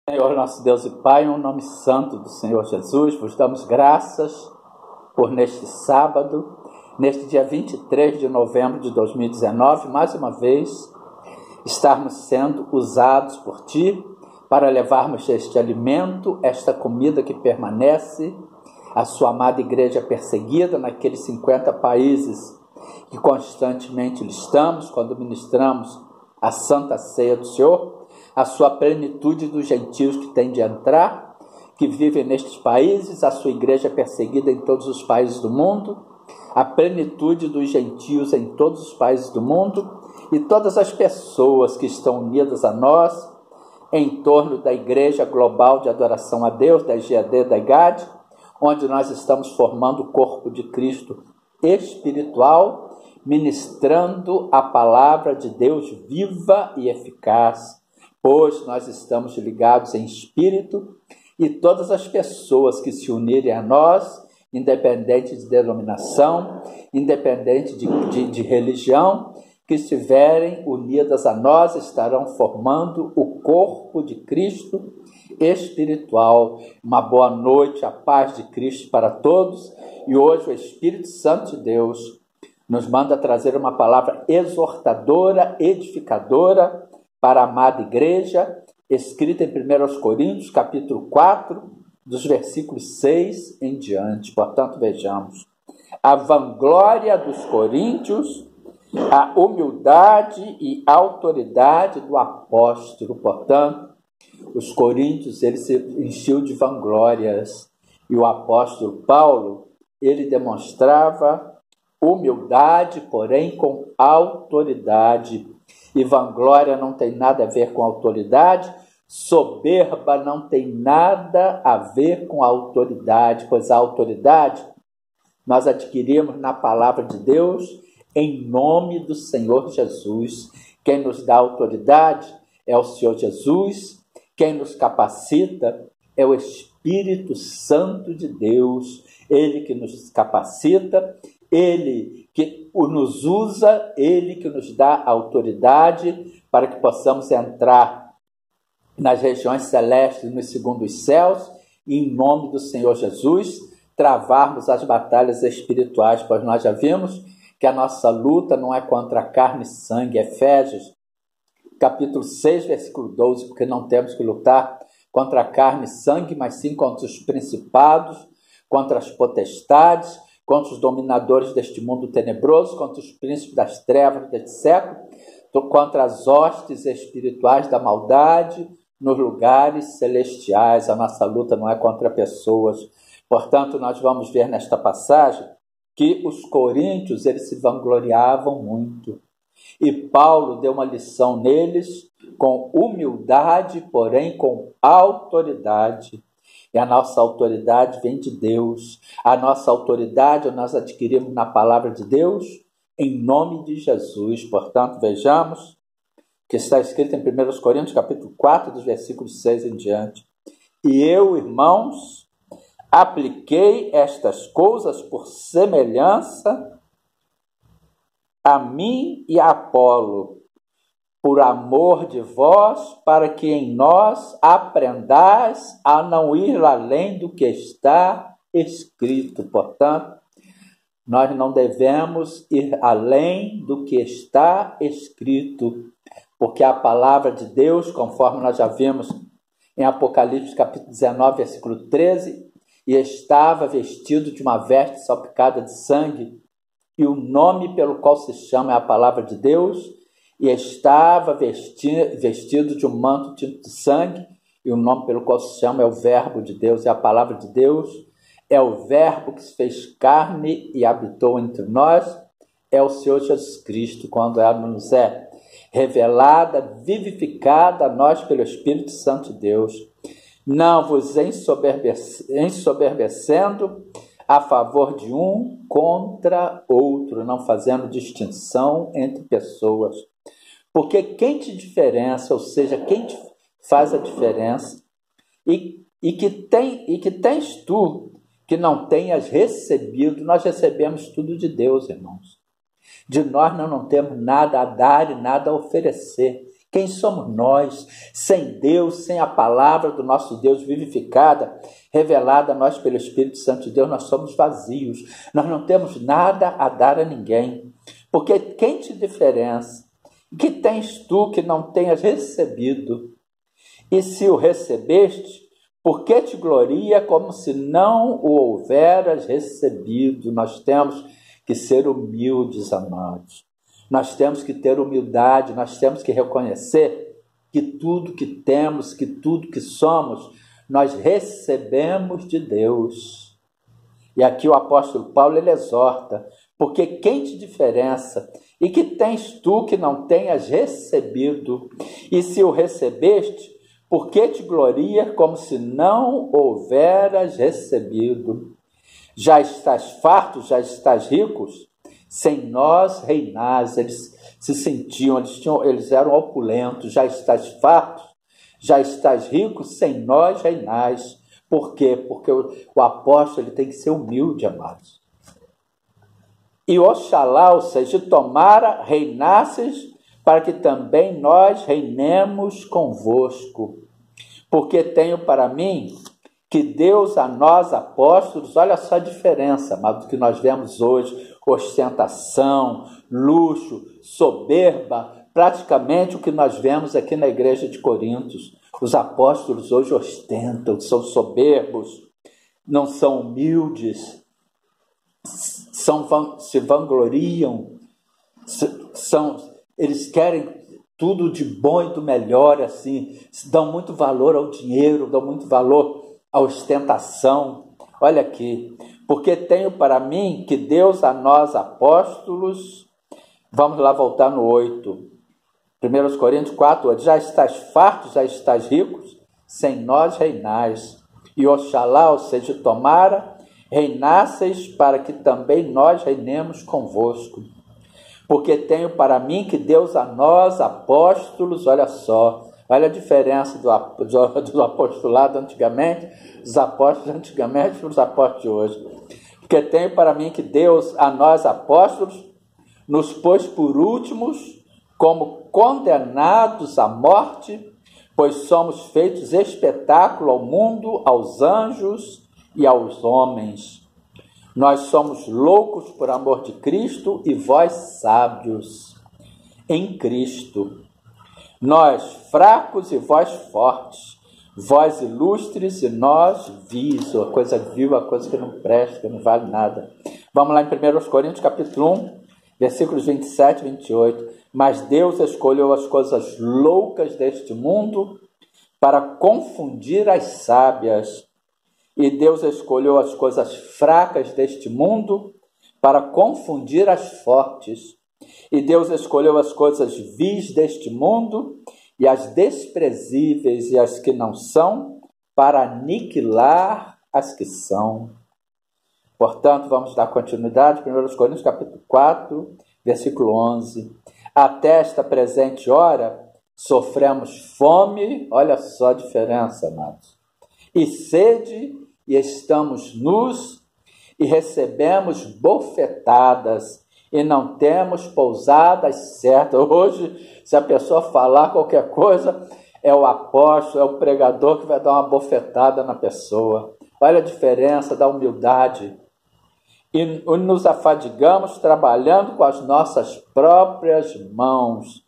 Senhor nosso Deus e Pai, em nome santo do Senhor Jesus, vos damos graças por neste sábado, neste dia 23 de novembro de 2019, mais uma vez, estarmos sendo usados por Ti para levarmos este alimento, esta comida que permanece, a Sua amada igreja perseguida naqueles 50 países que constantemente listamos quando ministramos a Santa Ceia do Senhor, a sua plenitude dos gentios que têm de entrar, que vivem nestes países, a sua igreja perseguida em todos os países do mundo, a plenitude dos gentios em todos os países do mundo e todas as pessoas que estão unidas a nós em torno da Igreja Global de Adoração a Deus, da IGAD, da IGAD, onde nós estamos formando o corpo de Cristo espiritual, ministrando a palavra de Deus viva e eficaz, pois nós estamos ligados em espírito e todas as pessoas que se unirem a nós, independente de denominação, independente de religião, que estiverem unidas a nós, estarão formando o corpo de Cristo espiritual. Uma boa noite, a paz de Cristo para todos. E hoje o Espírito Santo de Deus nos manda trazer uma palavra exortadora, edificadora para a amada igreja, escrita em 1 Coríntios, capítulo 4, dos versículos 6 em diante. Portanto, vejamos. A vanglória dos coríntios, a humildade e autoridade do apóstolo. Portanto, os coríntios, ele se encheu de vanglórias. E o apóstolo Paulo, ele demonstrava humildade, porém com autoridade. E vanglória não tem nada a ver com autoridade, soberba não tem nada a ver com autoridade, pois a autoridade nós adquirimos na palavra de Deus, em nome do Senhor Jesus. Quem nos dá autoridade é o Senhor Jesus, quem nos capacita é o Espírito Santo de Deus, Ele que nos capacita, Ele que nos usa, Ele que nos dá autoridade para que possamos entrar nas regiões celestes, nos segundos céus, e em nome do Senhor Jesus, travarmos as batalhas espirituais, pois nós já vimos que a nossa luta não é contra carne e sangue. Efésios, capítulo 6, versículo 12, porque não temos que lutar contra carne e sangue, mas sim contra os principados, contra as potestades, contra os dominadores deste mundo tenebroso, contra os príncipes das trevas deste século, contra as hostes espirituais da maldade nos lugares celestiais. A nossa luta não é contra pessoas. Portanto, nós vamos ver nesta passagem que os coríntios, eles se vangloriavam muito. E Paulo deu uma lição neles com humildade, porém com autoridade. E a nossa autoridade vem de Deus. A nossa autoridade nós adquirimos na palavra de Deus, em nome de Jesus. Portanto, vejamos que está escrito em 1 Coríntios, capítulo 4, dos versículos 6 em diante. E eu, irmãos, apliquei estas coisas por semelhança a mim e a Apolo, por amor de vós, para que em nós aprendais a não ir além do que está escrito. Portanto, nós não devemos ir além do que está escrito, porque a palavra de Deus, conforme nós já vimos em Apocalipse capítulo 19, versículo 13, e estava vestido de uma veste salpicada de sangue, e o nome pelo qual se chama é a palavra de Deus, e estava vestido de um manto tinto de sangue, e o nome pelo qual se chama é o Verbo de Deus, e a palavra de Deus é o Verbo que se fez carne e habitou entre nós, é o Senhor Jesus Cristo, quando ela nos é revelada, vivificada a nós pelo Espírito Santo de Deus, não vos ensoberbecendo a favor de um contra outro, não fazendo distinção entre pessoas. Porque quem te diferencia, ou seja, quem te faz a diferença, e que tens tu, que não tenhas recebido, nós recebemos tudo de Deus, irmãos. De nós não temos nada a dar e nada a oferecer. Quem somos nós, sem Deus, sem a palavra do nosso Deus vivificada, revelada a nós pelo Espírito Santo de Deus? Nós somos vazios, nós não temos nada a dar a ninguém. Porque quem te diferencia? Que tens tu que não tenhas recebido? E se o recebeste, por que te gloria como se não o houveras recebido? Nós temos que ser humildes, amados. Nós temos que ter humildade, nós temos que reconhecer que tudo que temos, que tudo que somos, nós recebemos de Deus. E aqui o apóstolo Paulo, ele exorta, porque quem te diferença? E que tens tu que não tenhas recebido? E se o recebeste, por que te gloria como se não houveras recebido? Já estás farto, já estás ricos? Sem nós reinais. Eles se sentiam, eles eram opulentos. Já estás farto, já estás rico, sem nós reinais. Por quê? Porque o apóstolo ele tem que ser humilde, amados. E oxalá, ou seja, tomara reinasses, para que também nós reinemos convosco. Porque tenho para mim que Deus a nós apóstolos, olha só a diferença, amado, do que nós vemos hoje, ostentação, luxo, soberba, praticamente o que nós vemos aqui na igreja de Coríntios. Os apóstolos hoje ostentam, são soberbos, não são humildes, se vangloriam, eles querem tudo de bom e do melhor, assim, dão muito valor ao dinheiro, dão muito valor à ostentação. Olha aqui, porque tenho para mim que Deus a nós apóstolos, vamos lá voltar no 8, 1 Coríntios 4, 8, já estás fartos, já estás ricos, sem nós reinais, e oxalá, ou seja, tomara, reinasseis para que também nós reinemos convosco. Porque tenho para mim que Deus a nós, apóstolos, olha só, olha a diferença do apostolado antigamente, dos apóstolos antigamente para os apóstolos de hoje. Porque tenho para mim que Deus a nós, apóstolos, nos pôs por últimos, como condenados à morte, pois somos feitos espetáculo ao mundo, aos anjos e aos homens. Nós somos loucos por amor de Cristo e vós sábios em Cristo. Nós fracos e vós fortes, vós ilustres e nós vis, a coisa vil, a coisa que não presta, que não vale nada. Vamos lá em 1 Coríntios capítulo 1, versículos 27 e 28. Mas Deus escolheu as coisas loucas deste mundo para confundir as sábias. E Deus escolheu as coisas fracas deste mundo para confundir as fortes. E Deus escolheu as coisas vis deste mundo e as desprezíveis e as que não são para aniquilar as que são. Portanto, vamos dar continuidade. 1 Coríntios capítulo 4, versículo 11. Até esta presente hora sofremos fome, olha só a diferença, amados, e sede, e estamos nus, e recebemos bofetadas, e não temos pousadas certas. Hoje, se a pessoa falar qualquer coisa, é o apóstolo, é o pregador que vai dar uma bofetada na pessoa. Olha a diferença da humildade. E nos afadigamos trabalhando com as nossas próprias mãos.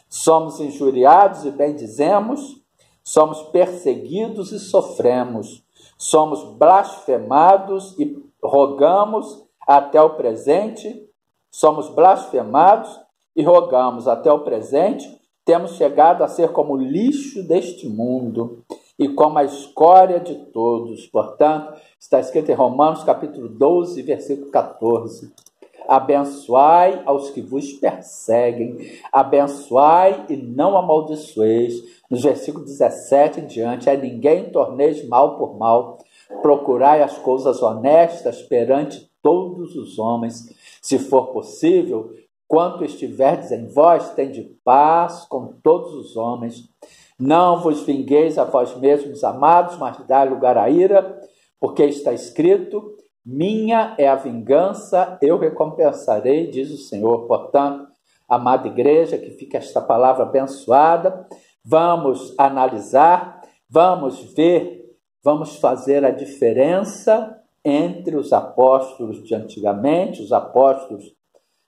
Somos injuriados e bendizemos, somos perseguidos e sofremos. Somos blasfemados e rogamos até o presente. Somos blasfemados e rogamos até o presente. Temos chegado a ser como o lixo deste mundo e como a escória de todos. Portanto, está escrito em Romanos capítulo 12, versículo 14. Abençoai aos que vos perseguem, abençoai e não amaldiçoeis. Nos versículos 17 em diante, a ninguém torneis mal por mal, procurai as coisas honestas perante todos os homens. Se for possível, quanto estiverdes em vós, tende paz com todos os homens. Não vos vingueis a vós mesmos, amados, mas dai lugar à ira, porque está escrito: minha é a vingança, eu recompensarei, diz o Senhor. Portanto, amada igreja, que fique esta palavra abençoada. Vamos analisar, vamos ver, vamos fazer a diferença entre os apóstolos de antigamente, os apóstolos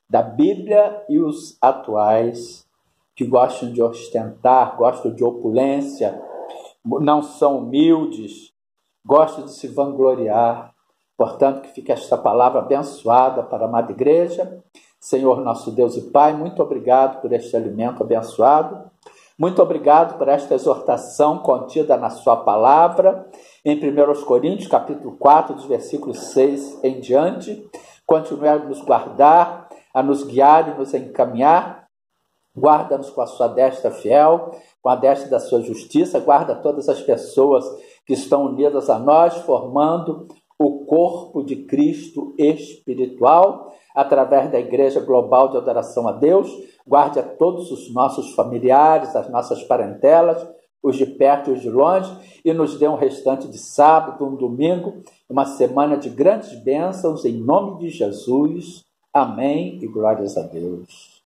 da Bíblia e os atuais, que gostam de ostentar, gostam de opulência, não são humildes, gostam de se vangloriar. Portanto, que fique esta palavra abençoada para a amada igreja. Senhor nosso Deus e Pai, muito obrigado por este alimento abençoado. Muito obrigado por esta exortação contida na sua palavra, em 1 Coríntios, capítulo 4, dos versículos 6 em diante. Continue a nos guardar, a nos guiar e nos encaminhar. Guarda-nos com a sua destra fiel, com a destra da sua justiça. Guarda todas as pessoas que estão unidas a nós, formando o corpo de Cristo espiritual, através da Igreja Global de Adoração a Deus. Guarde a todos os nossos familiares, as nossas parentelas, os de perto e os de longe, e nos dê um restante de sábado, um domingo, uma semana de grandes bênçãos, em nome de Jesus. Amém e glórias a Deus.